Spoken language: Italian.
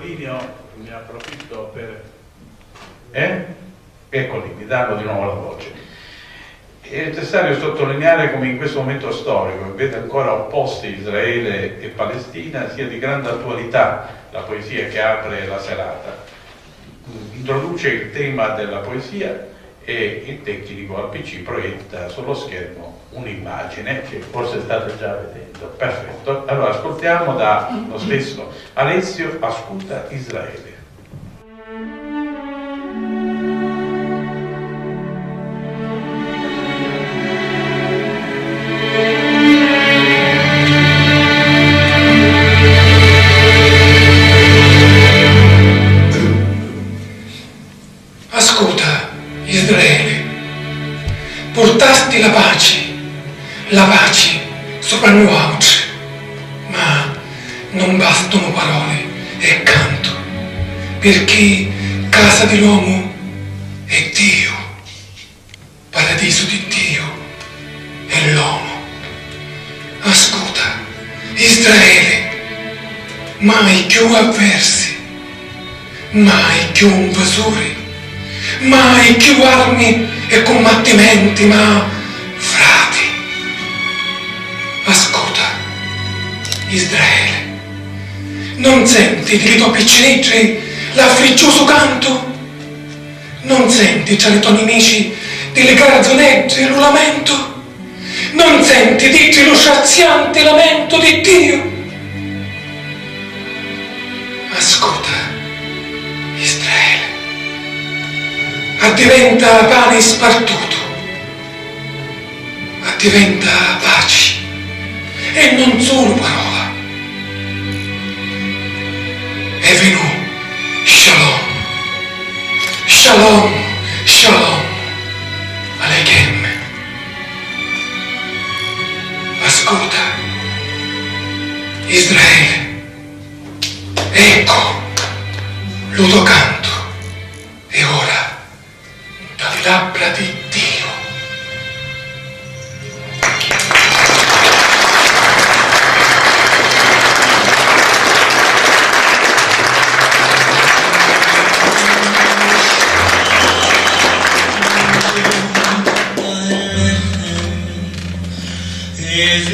sottolineo, ne approfitto per... Eccoli, mi danno di nuovo la voce. È necessario sottolineare come in questo momento storico, che vede ancora opposti Israele e Palestina, sia di grande attualità la poesia che apre la serata. Introduce il tema della poesia e il tecnico al PC proietta sullo schermo un'immagine che forse state già vedendo. Perfetto. Allora ascoltiamo dallo stesso Alessio Ascolta Israele. Ascolta Israele, portasti la pace sopra noi oggi, ma non bastano parole e canto, perché casa dell'uomo è Dio, paradiso di Dio è l'uomo. Ascolta Israele, mai più avversi, mai più invasori, mai più armi e combattimenti, ma frati. Ascolta Israele, non senti di tuoi piccinici l'affliggioso canto? Non senti tra i tuoi nemici delle garzonegge e lo lamento? Non senti dici lo saziante lamento di Dio? Ascolta Israele, addiventa pane spartuto, addiventa pace e non solo parola. È venuto Shalom, Shalom, Shalom, Aleichem. Ascolta Israele, ecco lo tuo canto e ora dalle labbra di Dio. Is